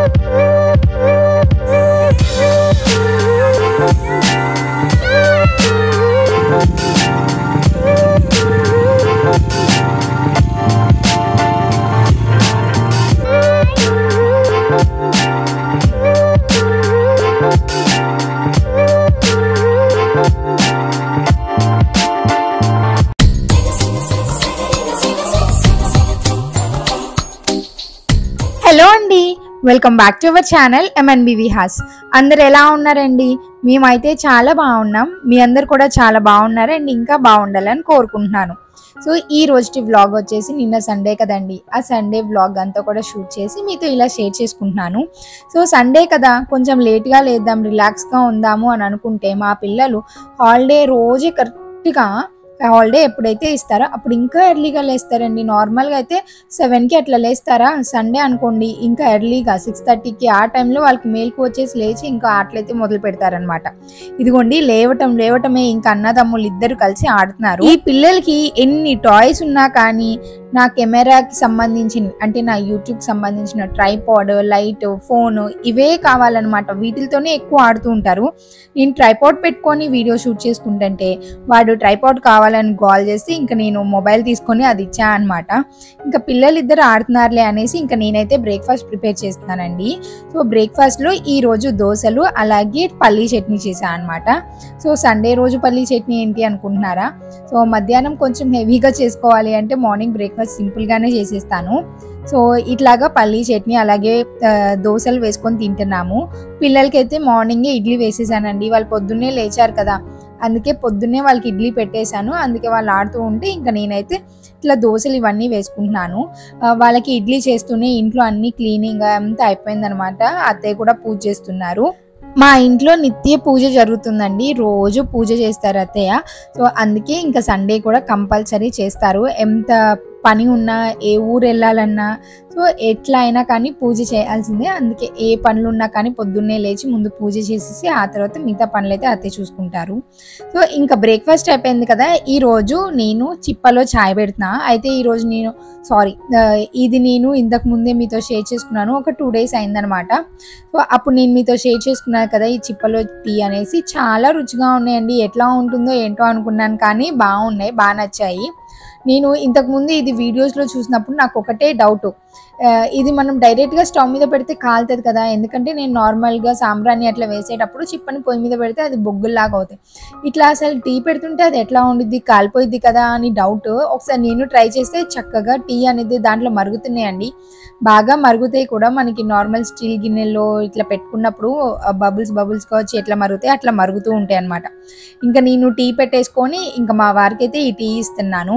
Hello అండి, welcome back to our channel MNB Vihas. అందరు ఎలా ఉన్నారండి? మేమైతే చాలా బాగున్నాం. మీ అందరు కూడా చాలా బాగున్నారు అండ్ ఇంకా బాగుండాలని కోరుకుంటున్నాను. సో ఈ రోజుటి వ్లాగ్ వచ్చేసి నిన్న సండే కదండి, ఆ సండే వ్లాగ్ అంతా కూడా షూట్ చేసి మీతో ఇలా షేర్ చేసుకుంటున్నాను. సో సండే కదా, కొంచెం లేట్గా లేద్దాం, రిలాక్స్గా ఉందాము అని అనుకుంటే మా పిల్లలు హాలిడే రోజే కరెక్ట్గా హాలిడే ఎప్పుడైతే ఇస్తారో అప్పుడు ఇంకా ఎర్లీగా లేస్తారండి. నార్మల్గా అయితే 7కి అట్లా లేస్తారా, సండే అనుకోండి ఇంకా ఎర్లీగా 6:30కి ఆ టైంలో వాళ్ళకి మేలుకు వచ్చేసి లేచి ఇంకా ఆటలైతే మొదలు పెడతారనమాట. ఇదిగోండి లేవటమే ఇంకా అన్నదమ్ములు ఇద్దరు కలిసి ఆడుతున్నారు. ఈ పిల్లలకి ఎన్ని టాయ్స్ ఉన్నా కానీ నా కెమెరాకి సంబంధించిన అంటే నా యూట్యూబ్కి సంబంధించిన ట్రైపాడ్, లైట్, ఫోన్ ఇవే కావాలన్నమాట. వీటితోనే ఎక్కువ ఆడుతూ ఉంటారు. నేను ట్రైపాడ్ పెట్టుకొని వీడియో షూట్ చేసుకుంటుంటే వాడు ట్రైపాడ్ కావాలని కాల్ చేసి ఇంకా నేను మొబైల్ తీసుకొని అది ఇచ్చా అనమాట. ఇంకా పిల్లలు ఇద్దరు ఆడుతున్నారులే అనేసి ఇంకా నేనైతే బ్రేక్ఫాస్ట్ ప్రిపేర్ చేస్తున్నానండి. సో బ్రేక్ఫాస్ట్లో ఈరోజు దోశలు అలాగే పల్లీ చట్నీ చేశాను అనమాట. సో సండే రోజు పల్లీ చట్నీ ఏంటి అనుకుంటున్నారా? సో మధ్యాహ్నం కొంచెం హెవీగా చేసుకోవాలి అంటే మార్నింగ్ బ్రేక్ఫాస్ట్ సింపుల్గానే చేసేస్తాను. సో ఇట్లాగా పల్లీ చట్నీ అలాగే దోశలు వేసుకొని తింటున్నాము. పిల్లలకైతే మార్నింగే ఇడ్లీ వేసేసానండి. వాళ్ళు పొద్దున్నే లేచారు కదా, అందుకే పొద్దున్నే వాళ్ళకి ఇడ్లీ పెట్టేశాను. అందుకే వాళ్ళు ఆడుతూ ఉంటే ఇంకా నేనైతే ఇట్లా దోశలు ఇవన్నీ వేసుకుంటున్నాను. వాళ్ళకి ఇడ్లీ చేస్తూనే ఇంట్లో అన్ని క్లీనింగ్ అంతా అయిపోయిందనమాట. అత్తయ్య కూడా పూజ చేస్తున్నారు. మా ఇంట్లో నిత్య పూజ జరుగుతుందండి, రోజు పూజ చేస్తారు అత్తయ్య. సో అందుకే ఇంకా సండే కూడా కంపల్సరీ చేస్తారు. ఎంత పని ఉన్నా, ఏ ఊరు వెళ్ళాలన్నా, సో ఎట్లా అయినా కానీ పూజ చేయాల్సిందే. అందుకే ఏ పనులు ఉన్నా కానీ పొద్దున్నే లేచి ముందు పూజ చేసేసి ఆ తర్వాత మిగతా పనులు అయితే అత్తయ్య చూసుకుంటారు. సో ఇంకా బ్రేక్ఫాస్ట్ అయిపోయింది కదా, ఈరోజు నేను చిప్పలో ఛాయ్ పెడుతున్నా. అయితే ఈరోజు ఇది నేను ఇంతకు ముందే మీతో షేర్ చేసుకున్నాను, ఒక 2 days అయిందనమాట. సో అప్పుడు నేను మీతో షేర్ చేసుకున్నాను కదా ఈ చిప్పలో టీ అనేసి. చాలా రుచిగా ఉన్నాయండి. ఎట్లా ఉంటుందో ఏంటో అనుకున్నాను కానీ బాగున్నాయి, బాగా నచ్చాయి. నేను ఇంతకుముందు ఇది వీడియోస్లో చూసినప్పుడు నాకు ఒకటే డౌట్, ఇది మనం డైరెక్ట్గా స్టవ్ మీద పెడితే కాలుతుంది కదా, ఎందుకంటే నేను నార్మల్గా సాంబ్రాన్ని అట్లా వేసేటప్పుడు చిప్పని పొయ్యి మీద పెడితే అది బొగ్గుల్లాగా అవుతాయి. ఇట్లా అసలు టీ పెడుతుంటే అది ఎట్లా ఉండిద్ది, కాలిపోయిద్ది కదా అని డౌట్. ఒకసారి నేను ట్రై చేస్తే చక్కగా టీ అనేది దాంట్లో మరుగుతున్నాయండి, బాగా మరుగుతాయి కూడా. మనకి నార్మల్ స్టీల్ గిన్నెల్లో ఇట్లా పెట్టుకున్నప్పుడు బబుల్స్గా వచ్చి ఎట్లా మరుగుతాయి అట్లా మరుగుతూ ఉంటాయి అన్నమాట. ఇంకా నేను టీ పెట్టేసుకొని ఇంకా మా వారికి అయితే ఈ టీ ఇస్తున్నాను.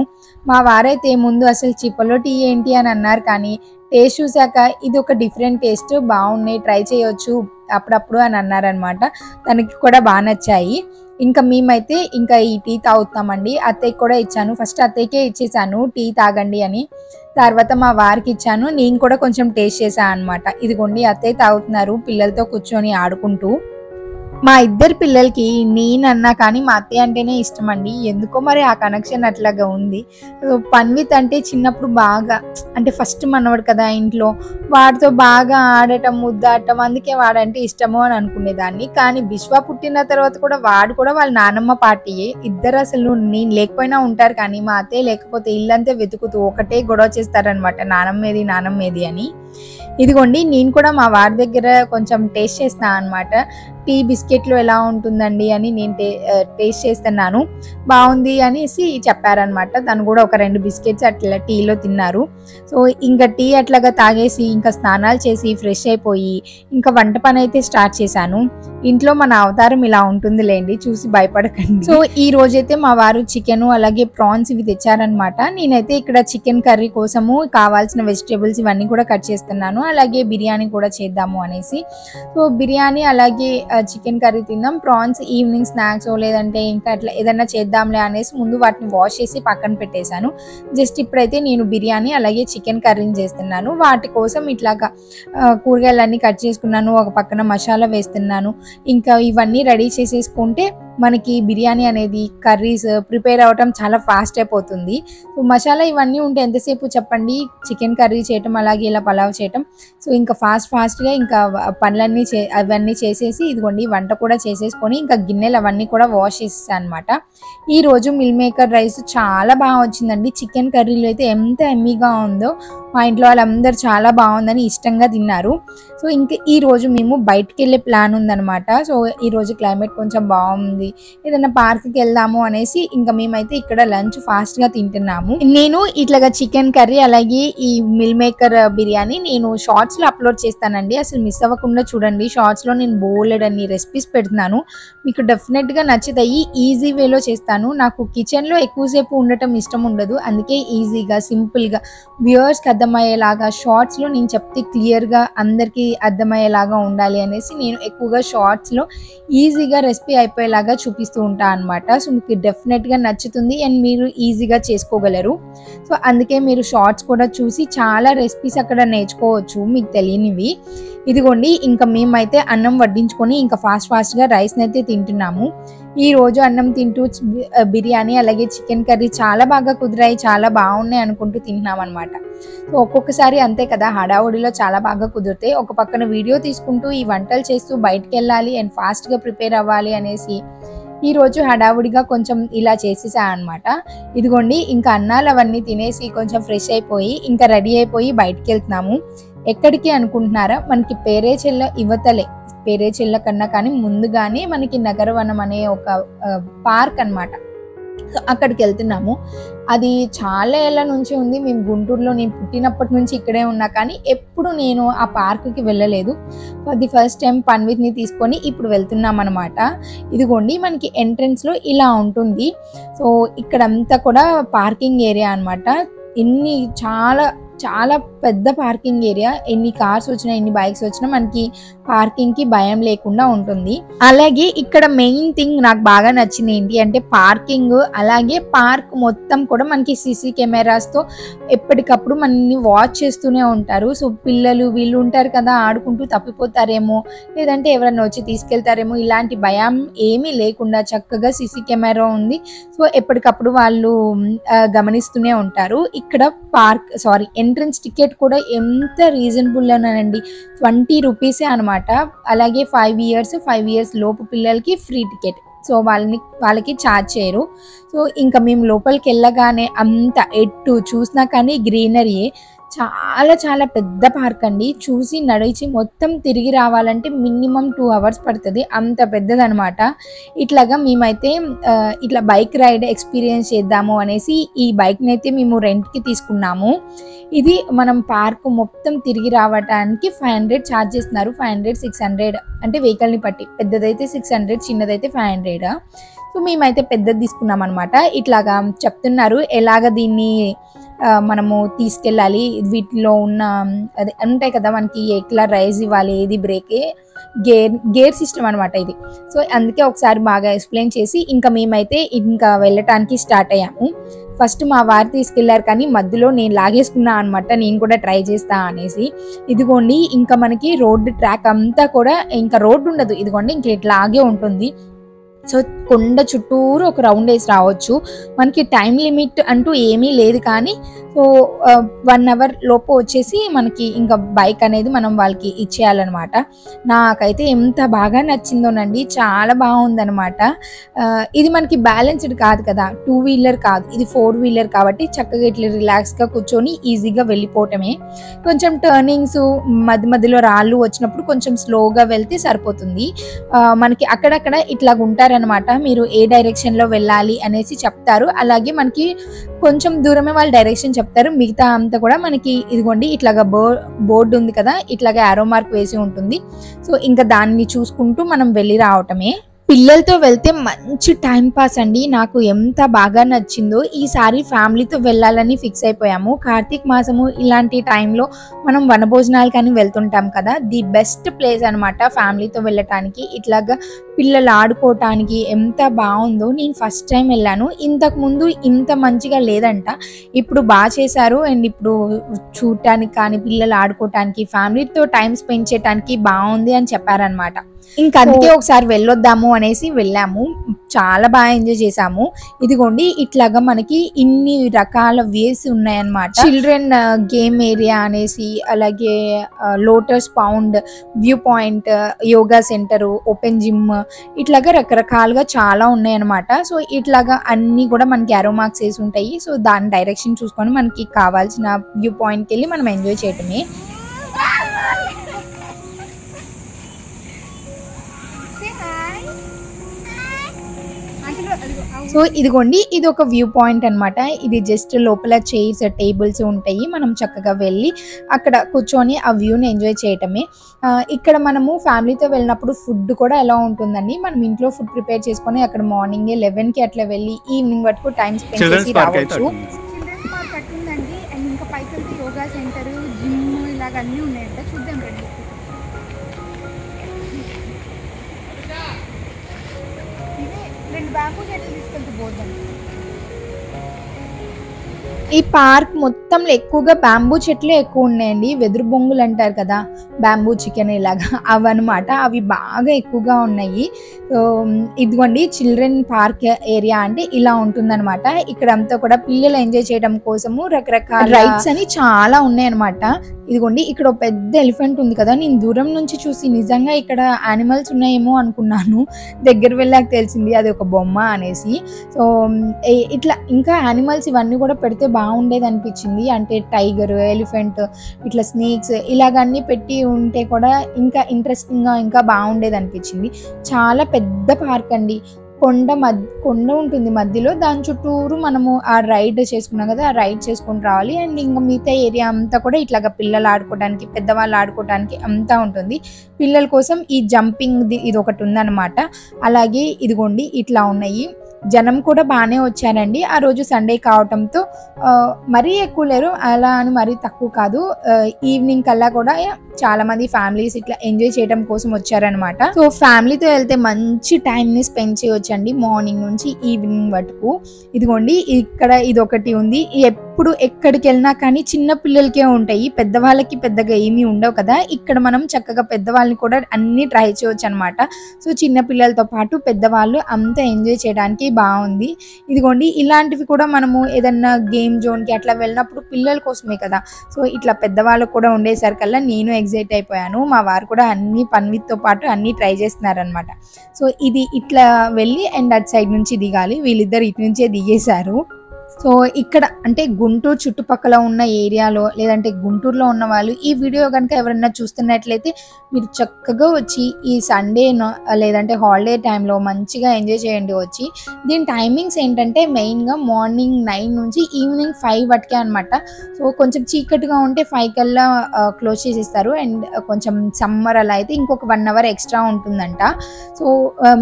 మా వారైతే ముందు అసలు చిప్పలో టీ ఏంటి అని అన్నారు, కానీ టేస్ట్ చూసాక ఇది ఒక డిఫరెంట్ టేస్ట్, బాగున్నాయి, ట్రై చేయొచ్చు అప్పుడప్పుడు అని అన్నారనమాట. తనకి కూడా బాగా నచ్చాయి. ఇంకా మేమైతే ఇంకా ఈ టీ తాగుతామండి. అత్తయ్యకి కూడా ఇచ్చాను. ఫస్ట్ అత్తయ్యకే ఇచ్చేసాను టీ తాగండి అని, తర్వాత మా వారికి ఇచ్చాను. నేను కూడా కొంచెం టేస్ట్ చేశాను అనమాట. ఇదిగోండి అత్తయ్య తాగుతున్నారు పిల్లలతో కూర్చొని ఆడుకుంటూ. మా ఇద్దరు పిల్లలకి నేనన్నా కానీ మా అత్తయ్య అంటేనే ఇష్టం అండి. ఎందుకో మరి ఆ కనెక్షన్ అట్లాగా ఉంది. పన్విత్ అంటే చిన్నప్పుడు బాగా, అంటే ఫస్ట్ మనవాడు కదా ఇంట్లో, వాడితో బాగా ఆడటం, ముద్దాడటం, అందుకే వాడంటే ఇష్టమో అని అనుకునేదాన్ని. కానీ బిశ్వా పుట్టిన తర్వాత కూడా వాడు కూడా వాళ్ళ నానమ్మ పార్టీయే. ఇద్దరు అసలు నేను లేకపోయినా ఉంటారు, కానీ మా అత్తయ్య లేకపోతే ఇల్లంతా వెతుకుతూ ఒకటే గొడవ చేస్తారనమాట, నానమ్మేది అని. ఇదిగోండి నేను కూడా మా వారి దగ్గర కొంచెం టేస్ట్ చేస్తాను అనమాట. టీ బిస్కెట్లు ఎలా ఉంటుందండి అని నేను టేస్ట్ చేస్తున్నాను. బాగుంది అనేసి చెప్పారనమాట. తను కూడా ఒక 2 బిస్కెట్స్ అట్లా టీలో తిన్నారు. సో ఇంకా టీ అట్లాగా తాగేసి ఇంకా స్నానాలు చేసి ఫ్రెష్ అయిపోయి ఇంకా వంట పని అయితే స్టార్ట్ చేశాను. ఇంట్లో మన అవతారం ఇలా ఉంటుందిలేండి, చూసి భయపడకండి. సో ఈ రోజైతే మా వారు చికెన్ అలాగే ప్రాన్స్ ఇవి తెచ్చారనమాట. నేనైతే ఇక్కడ చికెన్ కర్రీ కోసము కావాల్సిన వెజిటేబుల్స్ ఇవన్నీ కూడా కట్ చేస్తున్నాను. అలాగే బిర్యానీ కూడా చేద్దాము అనేసి. సో బిర్యానీ అలాగే చికెన్ కర్రీ తిందాం, ప్రాన్స్ ఈవినింగ్ స్నాక్స్ లేదంటే ఇంకా అట్లా ఏదైనా చేద్దాంలే అనేసి ముందు వాటిని వాష్ చేసి పక్కన పెట్టేశాను. జస్ట్ ఇప్పుడైతే నేను బిర్యానీ అలాగే చికెన్ కర్రీని చేస్తున్నాను. వాటి కోసం ఇట్లాగా కూరగాయలన్నీ కట్ చేసుకున్నాను, ఒక పక్కన మసాలా వేస్తున్నాను. ఇంకా ఇవన్నీ రెడీ చేసేసుకుంటే మనకి బిర్యానీ అనేది కర్రీస్ ప్రిపేర్ అవ్వటం చాలా ఫాస్ట్ అయిపోతుంది. సో మసాలా ఇవన్నీ ఉంటే ఎంతసేపు చెప్పండి, చికెన్ కర్రీ చేయటం అలాగే ఇలా పలావ్ చేయటం. సో ఇంకా ఫాస్ట్గా ఇంకా పనులన్నీ అవన్నీ చేసేసి ఇదిగోండి వంట కూడా చేసేసుకొని ఇంకా గిన్నెలు అవన్నీ కూడా వాష్ చేసేసాను అనమాట. ఈరోజు మిల్ మేకర్ రైస్ చాలా బాగా వచ్చిందండి. చికెన్ కర్రీలో అయితే ఎంత ఎమ్మీగా ఉందో, మా ఇంట్లో వాళ్ళందరూ చాలా బాగుందని ఇష్టంగా తిన్నారు. సో ఇంకా ఈరోజు మేము బయటికి వెళ్ళే ప్లాన్ ఉందనమాట. సో ఈరోజు క్లైమేట్ కొంచెం బాగుంది, ఏదైనా పార్క్కి వెళ్దాము అనేసి ఇంకా మేమైతే ఇక్కడ లంచ్ ఫాస్ట్గా తింటున్నాము. నేను ఇట్లాగా చికెన్ కర్రీ అలాగే ఈ మిల్ మేకర్ బిర్యానీ నేను షార్ట్స్లో అప్లోడ్ చేస్తానండి, అసలు మిస్ అవ్వకుండా చూడండి. షార్ట్స్లో నేను బోలెడన్ని రెసిపీస్ పెడుతున్నాను, మీకు డెఫినెట్గా నచ్చుతాయి. ఈజీ వేలో చేస్తాను. నాకు కిచెన్లో ఎక్కువసేపు ఉండటం ఇష్టం ఉండదు, అందుకే ఈజీగా సింపుల్గా వ్యూవర్స్కి అర్థమయ్యేలాగా షార్ట్స్లో నేను చెప్తే క్లియర్గా అందరికీ అర్థమయ్యేలాగా ఉండాలి అనేసి నేను ఎక్కువగా షార్ట్స్లో ఈజీగా రెసిపీ అయిపోయేలాగా చూపిస్తూ ఉంటాను అనమాట. సో మీకు డెఫినెట్గా నచ్చుతుంది అండ్ మీరు ఈజీగా చేసుకోగలరు. సో అందుకే మీరు షార్ట్స్ కూడా చూసి చాలా రెసిపీస్ అక్కడ నేర్చుకోవచ్చు మీకు తెలియనివి. ఇదిగోండి ఇంకా మేమైతే అన్నం వడ్డించుకొని ఇంకా ఫాస్ట్గా రైస్ని అయితే తింటున్నాము. ఈ రోజు అన్నం తింటూ బిర్యానీ అలాగే చికెన్ కర్రీ చాలా బాగా కుదిరాయి, చాలా బాగున్నాయి అనుకుంటూ తింటున్నాం అనమాట. సో ఒక్కొక్కసారి అంతే కదా, హడావుడిలో చాలా బాగా కుదిరితే ఒక పక్కన వీడియో తీసుకుంటూ ఈ వంటలు చేస్తూ బయటకు వెళ్ళాలి అండ్ ఫాస్ట్గా ప్రిపేర్ అవ్వాలి అనేసి ఈరోజు హడావుడిగా కొంచెం ఇలా చేసేసా అనమాట. ఇదిగోండి ఇంకా అన్నాలు అవన్నీ తినేసి కొంచెం ఫ్రెష్ అయిపోయి ఇంకా రెడీ అయిపోయి బయటకు వెళ్తున్నాము. ఎక్కడికి అనుకుంటున్నారా, మనకి పేరేచెల్ల యువతలే, పేరేచెల్ల కన్నా కానీ ముందుగానే మనకి నగరవనం అనే ఒక పార్క్ అనమాట. సో అక్కడికి వెళ్తున్నాము. అది చాలా ఏళ్ళ నుంచి ఉంది, మేము గుంటూరులో, నేను పుట్టినప్పటి నుంచి ఇక్కడే ఉన్నా కానీ ఎప్పుడు నేను ఆ పార్క్కి వెళ్ళలేదు. ఫర్ ది ఫస్ట్ టైం పన్విత్ని తీసుకొని ఇప్పుడు వెళ్తున్నాం అనమాట. ఇదిగోండి మనకి ఎంట్రన్స్లో ఇలా ఉంటుంది. సో ఇక్కడంతా కూడా పార్కింగ్ ఏరియా అనమాట. చాలా పెద్ద పార్కింగ్ ఏరియా, ఎన్ని కార్స్ వచ్చినా ఎన్ని బైక్స్ వచ్చినా మనకి పార్కింగ్కి భయం లేకుండా ఉంటుంది. అలాగే ఇక్కడ మెయిన్ థింగ్ నాకు బాగా నచ్చింది ఏంటి అంటే పార్కింగ్, అలాగే పార్క్ మొత్తం కూడా మనకి సీసీ కెమెరాస్తో ఎప్పటికప్పుడు మనల్ని వాచ్ చేస్తూనే ఉంటారు. సో పిల్లలు వీళ్ళు ఉంటారు కదా, ఆడుకుంటూ తప్పిపోతారేమో లేదంటే ఎవరైనా వచ్చి తీసుకెళ్తారేమో ఇలాంటి భయం ఏమీ లేకుండా చక్కగా సీసీ కెమెరా ఉంది. సో ఎప్పటికప్పుడు వాళ్ళు గమనిస్తూనే ఉంటారు. ఇక్కడ ఎంట్రన్స్ టికెట్ కూడా ఎంత రీజనబుల్ అనండి, 20 రూపీసే అనమాట. అలాగే 5 ఇయర్స్ లోపు పిల్లలకి ఫ్రీ టికెట్. సో వాళ్ళకి ఛార్జ్ చేయరు. సో ఇంకా మేము లోపలికి వెళ్ళగానే అంత ఎటు చూసినా కానీ గ్రీనరీయే. చాలా పెద్ద పార్క్ అండి. చూసి నడిచి మొత్తం తిరిగి రావాలంటే మినిమం 2 hours పడుతుంది, అంత పెద్దదనమాట. ఇట్లాగా మేమైతే ఇట్లా బైక్ రైడ్ ఎక్స్పీరియన్స్ చేద్దాము అనేసి ఈ బైక్ని అయితే మేము రెంట్కి తీసుకున్నాము. ఇది మనం పార్క్ మొత్తం తిరిగి రావడానికి 500 ఛార్జ్ చేస్తున్నారు. 500-600 అంటే వెహికల్ని బట్టి, పెద్దదైతే 600, చిన్నదైతే 500. సో మేమైతే పెద్దది తీసుకున్నాం అనమాట. ఇట్లాగా చెప్తున్నారు ఎలాగ దీన్ని మనము తీసుకెళ్ళాలి, వీటిలో ఉన్న అదే ఉంటాయి కదా మనకి ఎట్లా రైజ్ ఇవ్వాలి, ఏది బ్రేక్, గేర్ సిస్టమ్ అనమాట ఇది. సో అందుకే ఒకసారి బాగా ఎక్స్ప్లెయిన్ చేసి ఇంకా మేమైతే ఇంకా వెళ్ళటానికి స్టార్ట్ అయ్యాము. ఫస్ట్ మా వారు తీసుకెళ్లారు కానీ మధ్యలో నేను లాగేసుకున్నా అనమాట, నేను కూడా ట్రై చేస్తా అనేసి. ఇదిగోండి ఇంకా మనకి రోడ్డు ట్రాక్ అంతా కూడా ఇంకా రోడ్డు ఉండదు, ఇదిగోండి ఇంకా ఇట్లాగే ఉంటుంది. సో కొండ చుట్టూరు ఒక రౌండ్ వేసి రావచ్చు. మనకి టైం లిమిట్ అంటూ ఏమీ లేదు కానీ సో 1 hour లోపు వచ్చేసి మనకి ఇంకా బైక్ అనేది మనం వాళ్ళకి ఇచ్చేయాలన్నమాట. నాకైతే ఎంత బాగా నచ్చిందోనండి, చాలా బాగుందనమాట. ఇది మనకి బ్యాలెన్స్డ్ కాదు కదా, 2 వీలర్ కాదు, ఇది 4 వీలర్ కాబట్టి చక్కగా ఇట్లా రిలాక్స్గా కూర్చొని ఈజీగా వెళ్ళిపోవటమే. కొంచెం టర్నింగ్స్ మధ్యలో రాళ్ళు వచ్చినప్పుడు కొంచెం స్లోగా వెళ్తే సరిపోతుంది. మనకి అక్కడక్కడ ఇట్లా ఉంటారనమాట, మీరు ఏ డైరెక్షన్లో వెళ్ళాలి అనేసి చెప్తారు. అలాగే మనకి కొంచెం దూరమే వాళ్ళు డైరెక్షన్ చెప్తారు, మిగతా అంతా కూడా మనకి ఇదిగోండి ఇట్లాగా బోర్డు ఉంది కదా, ఇట్లాగా యారో మార్క్ వేసి ఉంటుంది. సో ఇంకా దాన్ని చూసుకుంటూ మనం వెళ్ళి రావటమే. పిల్లలతో వెళ్తే మంచి టైం పాస్ అండి, నాకు ఎంత బాగా నచ్చిందో. ఈసారి ఫ్యామిలీతో వెళ్ళాలని ఫిక్స్ అయిపోయాము. కార్తీక మాసము ఇలాంటి టైంలో మనం వనభోజనాలు కానీ వెళ్తుంటాం కదా, ది బెస్ట్ ప్లేస్ అనమాట ఫ్యామిలీతో వెళ్ళటానికి. ఇట్లాగా పిల్లలు ఆడుకోవటానికి ఎంత బాగుందో. నేను ఫస్ట్ టైం వెళ్ళాను, ఇంతకు ముందు ఇంత మంచిగా లేదంట, ఇప్పుడు బాగా చేశారు. అండ్ ఇప్పుడు చూడటానికి కానీ పిల్లలు ఆడుకోవటానికి ఫ్యామిలీతో టైం స్పెండ్ చేయడానికి బాగుంది అని చెప్పారనమాట. ఇంకా అందుకే ఒకసారి వెళ్ళొద్దాము అనేసి వెళ్ళాము. చాలా బాగా ఎంజాయ్ చేసాము. ఇదిగోండి ఇట్లాగా మనకి ఇన్ని రకాల వేస్ ఉన్నాయన్నమాట. చిల్డ్రన్ గేమ్ ఏరియా అనేసి, అలాగే lotus pound, view point, yoga centre, open gym, ఇట్లాగా రకరకాలుగా చాలా ఉన్నాయన్నమాట. సో ఇట్లాగా అన్ని కూడా మనకి యారో మార్క్స్ వేసి ఉంటాయి. సో దాని డైరెక్షన్ చూసుకొని మనకి కావాల్సిన వ్యూ పాయింట్కి వెళ్ళి మనం ఎంజాయ్ చేయటమే. సో ఇదిగోండి ఇది ఒక వ్యూ పాయింట్ అనమాట. ఇది జస్ట్ లోపల చైర్స్, టేబుల్స్ ఉంటాయి. మనం చక్కగా వెళ్ళి అక్కడ కూర్చొని ఆ వ్యూని ఎంజాయ్ చేయటమే. ఇక్కడ మనము ఫ్యామిలీతో వెళ్ళినప్పుడు ఫుడ్ కూడా ఎలా ఉంటుందండి, మనం ఇంట్లో ఫుడ్ ప్రిపేర్ చేసుకొని అక్కడ మార్నింగ్ 11కి అట్లా వెళ్ళి ఈవినింగ్ వరకు టైం స్పెండ్ చేసి రావచ్చు. Children's park కట్టిందండి. అండ్ ఇంకా పైకి వెళ్తే యోగా సెంటర్, జిమ్ ఇలాగ అన్నీ ఉన్నాయంట. చూద్దాం రండి. ఇవే 2 బ్యాంబూ చెట్లు తీసుకెళ్తే పోద్దాం. ఈ పార్క్ మొత్తంలో ఎక్కువగా బ్యాంబూ చెట్లే ఎక్కువ ఉన్నాయండి. వెదురు బొంగులు అంటారు కదా, బ్యాంబూ చికెన్ ఇలాగా అవన్నమాట. అవి బాగా ఎక్కువగా ఉన్నాయి. ఇదిగోండి చిల్డ్రన్ పార్క్ ఏరియా అంటే ఇలా ఉంటుందన్నమాట. ఇక్కడ అంతా కూడా పిల్లలు ఎంజాయ్ చేయడం కోసము రకరకాల రైడ్స్ అని చాలా ఉన్నాయన్నమాట. ఇదిగోండి ఇక్కడ ఒక పెద్ద ఎలిఫెంట్ ఉంది కదా, నేను దూరం నుంచి చూసి నిజంగా ఇక్కడ యానిమల్స్ ఉన్నాయేమో అనుకున్నాను. దగ్గర వెళ్ళాక తెలిసింది అది ఒక బొమ్మ అనేసి. సో ఇట్లా ఇంకా యానిమల్స్ ఇవన్నీ కూడా పెడితే బాగుండేది అనిపించింది. అంటే టైగర్, ఎలిఫెంట్, ఇట్లా స్నేక్స్ ఇలాగన్నీ పెట్టి ఉంటే కూడా ఇంకా ఇంట్రెస్టింగ్గా ఇంకా బాగుండేది అనిపించింది. చాలా పెద్ద పార్క్ అండి. కొండ ఉంటుంది మధ్యలో, దాని చుట్టూరు మనము ఆ రైడ్ చేసుకున్నాం కదా, ఆ రైడ్ చేసుకుని రావాలి. అండ్ ఇంకా మిగతా ఏరియా అంతా కూడా ఇట్లాగా పిల్లలు ఆడుకోవడానికి, పెద్దవాళ్ళు ఆడుకోవడానికి అంతా ఉంటుంది. పిల్లల కోసం ఈ జంపింగ్ ఇది ఒకటి ఉందన్నమాట. అలాగే ఇదిగోండి ఇట్లా ఉన్నాయి. జనం కూడా బాగానే వచ్చారండి. ఆ రోజు సండే కావటంతో మరీ ఎక్కువ లేరు, అలా అని మరీ తక్కువ కాదు. ఈవినింగ్ కల్లా కూడా చాలా మంది ఫ్యామిలీస్ ఇట్లా ఎంజాయ్ చేయడం కోసం వచ్చారనమాట. సో ఫ్యామిలీతో వెళ్తే మంచి టైంని స్పెండ్ చేయొచ్చండి, మార్నింగ్ నుంచి ఈవినింగ్ వరకు. ఇదిగోండి ఇక్కడ ఇది ఒకటి ఉంది. ఎప్పుడు ఎక్కడికి వెళ్ళినా కానీ చిన్న పిల్లలకే ఉంటాయి, పెద్దవాళ్ళకి పెద్దగా ఏమీ ఉండవు కదా. ఇక్కడ మనం చక్కగా పెద్దవాళ్ళని కూడా అన్ని ట్రై చేయొచ్చు అనమాట. సో చిన్న పిల్లలతో పాటు పెద్దవాళ్ళు అంతా ఎంజాయ్ చేయడానికి బాగుంది. ఇదిగోండి ఇలాంటివి కూడా మనము ఏదన్నా గేమ్ జోన్కి అట్లా వెళ్ళినప్పుడు పిల్లల కోసమే కదా. సో ఇట్లా పెద్దవాళ్ళకు కూడా ఉండేసరికల్లా నేను ఎగ్జైట్ అయిపోయాను. మా వారు కూడా అన్ని పన్విత్తో పాటు అన్ని ట్రై చేస్తున్నారనమాట. సో ఇది ఇట్లా వెళ్ళి అండ్ అటు సైడ్ నుంచి దిగాలి. వీళ్ళిద్దరు ఇటు నుంచే దిగేశారు. సో ఇక్కడ అంటే గుంటూరు చుట్టుపక్కల ఉన్న ఏరియాలో, లేదంటే గుంటూరులో ఉన్న వాళ్ళు ఈ వీడియో కనుక ఎవరైనా చూస్తున్నట్లయితే మీరు చక్కగా వచ్చి ఈ సండే లేదంటే హాలిడే టైంలో మంచిగా ఎంజాయ్ చేయండి వచ్చి. దీని టైమింగ్స్ ఏంటంటే మెయిన్గా మార్నింగ్ 9 నుంచి ఈవినింగ్ 5 వరకే అనమాట. సో కొంచెం చీకటిగా ఉంటే 5 కల్లా క్లోజ్ చేసేస్తారు. అండ్ కొంచెం సమ్మర్ అలా అయితే ఇంకొక 1 అవర్ ఎక్స్ట్రా ఉంటుందంట. సో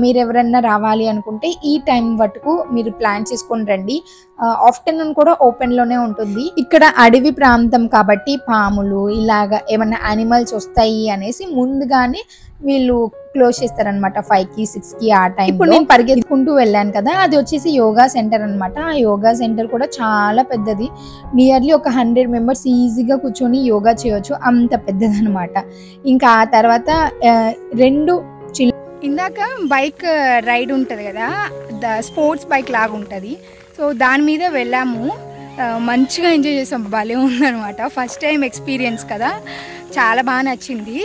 మీరు ఎవరన్నా రావాలి అనుకుంటే ఈ టైం వరకు మీరు ప్లాన్ చేసుకొని రండి. ఆఫ్టర్నూన్ కూడా ఓపెన్లోనే ఉంటుంది. ఇక్కడ అడవి ప్రాంతం కాబట్టి పాములు ఇలాగా ఏమన్నా యానిమల్స్ వస్తాయి అనేసి ముందుగానే వీళ్ళు క్లోజ్ చేస్తారనమాట 5కి 6కి ఆ టైం. ఇప్పుడు నేను పరిగెత్తుకుంటూ వెళ్ళాను కదా, అది వచ్చేసి యోగా సెంటర్ అనమాట. ఆ యోగా సెంటర్ కూడా చాలా పెద్దది. నియర్లీ ఒక 100 మెంబర్స్ ఈజీగా కూర్చొని యోగా చేయొచ్చు, అంత పెద్దదనమాట. ఇంకా ఆ తర్వాత 2 ఇందాక బైక్ రైడ్ ఉంటుంది కదా, స్పోర్ట్స్ బైక్ లాగా ఉంటుంది. సో దాని మీద వెళ్ళాము, మంచిగా ఎంజాయ్ చేసాం. భలే ఉందనమాట. ఫస్ట్ టైం ఎక్స్పీరియన్స్ కదా, చాలా బాగా నచ్చింది.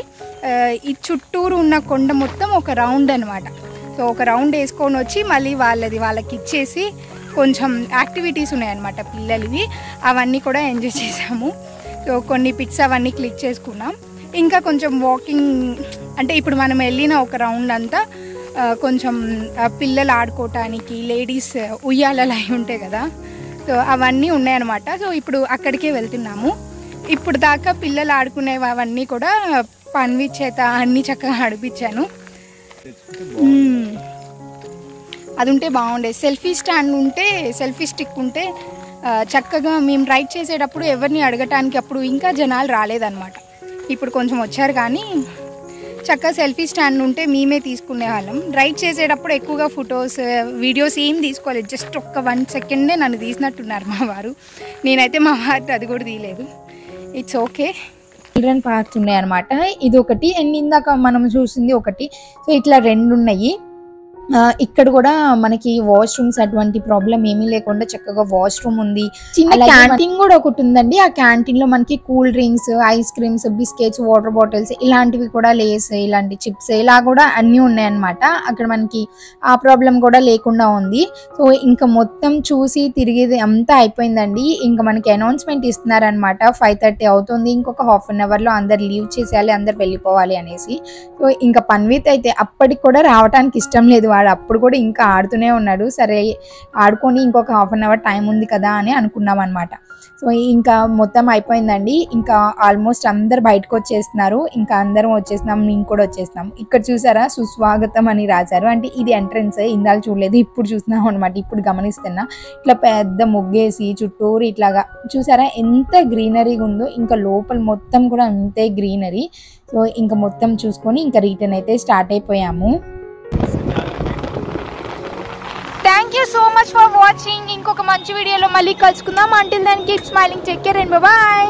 ఈ చుట్టూరు ఉన్న కొండ మొత్తం ఒక రౌండ్ అనమాట. సో ఒక రౌండ్ వేసుకొని వచ్చి మళ్ళీ వాళ్ళకి ఇచ్చేసి కొంచెం యాక్టివిటీస్ ఉన్నాయన్నమాట పిల్లలవి, అవన్నీ కూడా ఎంజాయ్ చేసాము. సో కొన్ని పిక్స్ అవన్నీ క్లిక్ చేసుకున్నాం. ఇంకా కొంచెం వాకింగ్ అంటే ఇప్పుడు మనం వెళ్ళిన ఒక రౌండ్ అంతా కొంచెం పిల్లలు ఆడుకోవటానికి లేడీస్ ఉయ్యాలలు అవి ఉంటాయి కదా, సో అవన్నీ ఉన్నాయన్నమాట. సో ఇప్పుడు అక్కడికే వెళ్తున్నాము. ఇప్పుడు దాకా పిల్లలు ఆడుకునేవి అవన్నీ కూడా పన్వి చేత అన్నీ చక్కగా ఆడిపించాను. అది ఉంటే బాగుండేది. సెల్ఫీ స్టాండ్ ఉంటే, సెల్ఫీ స్టిక్ ఉంటే చక్కగా మేము రైడ్ చేసేటప్పుడు ఎవరిని అడగటానికి అప్పుడు ఇంకా జనాలు రాలేదన్నమాట. ఇప్పుడు కొంచెం వచ్చారు కానీ చక్కగా సెల్ఫీ స్టాండ్ ఉంటే మేమే తీసుకునే వాళ్ళం. రైడ్ చేసేటప్పుడు ఎక్కువగా ఫొటోస్ వీడియోస్ ఏం తీసుకోలేదు, జస్ట్ ఒక్క 1 సెకండే నన్ను తీసినట్టున్నారు మా వారు. నేనైతే మా వారు అది కూడా తీయలేదు. It's okay. చిల్డ్రన్ పార్క్స్ ఉన్నాయి అనమాట. ఇది ఒకటి అండ్ ఇందాక మనం చూసింది ఒకటి. సో ఇట్లా 2 ఉన్నాయి. ఇక్కడ కూడా మనకి వాష్రూమ్స్ అటువంటి ప్రాబ్లం ఏమీ లేకుండా చక్కగా వాష్రూమ్ ఉంది. చిన్న క్యాంటీన్ కూడా ఒకటి ఉందండి. ఆ క్యాంటీన్ లో మనకి cool drinks, ice creams, biscuits, water bottles ఇలాంటివి కూడా, లేస్ ఇలాంటి చిప్స్ ఇలా కూడా అన్నీ ఉన్నాయన్నమాట. అక్కడ మనకి ఆ ప్రాబ్లం కూడా లేకుండా ఉంది. సో ఇంకా మొత్తం చూసి తిరిగేది అంతా అయిపోయిందండి. ఇంకా మనకి అనౌన్స్మెంట్ ఇస్తున్నారనమాట, 5:30 అవుతుంది, ఇంకొక హాఫ్ అన్ అవర్ లో అందరు లీవ్ చేసేయాలి, అందరు వెళ్ళిపోవాలి అనేసి. సో ఇంకా పన్విత్ అయితే అప్పటికి కూడా రావడానికి ఇష్టం లేదు. వాడు అప్పుడు కూడా ఇంకా ఆడుతూనే ఉన్నాడు. సరే ఆడుకొని ఇంకొక హాఫ్ అన్ అవర్ టైం ఉంది కదా అని అనుకున్నాం అనమాట. సో ఇంకా మొత్తం అయిపోయిందండి. ఇంకా ఆల్మోస్ట్ అందరు బయటకు వచ్చేస్తున్నారు. ఇంకా అందరం వచ్చేసినాం, మేము కూడా వచ్చేసినాం. ఇక్కడ చూసారా సుస్వాగతం అని రాశారు, అంటే ఇది ఎంట్రన్స్. ఇందాక చూడలేదు, ఇప్పుడు చూస్తున్నాం అనమాట. ఇప్పుడు గమనిస్తున్నా ఇట్లా పెద్ద ముగ్గేసి చుట్టూరు ఇట్లాగా చూసారా ఎంత గ్రీనరీగా ఉందో. ఇంకా లోపల మొత్తం కూడా అంతే గ్రీనరీ. సో ఇంకా మొత్తం చూసుకొని ఇంకా రిటర్న్ అయితే స్టార్ట్ అయిపోయాము. Thank you so much for watching. ఇంకొక మంచి వీడియోలో మళ్ళీ కలుసుకుందాం. Until then keep smiling, take care and by.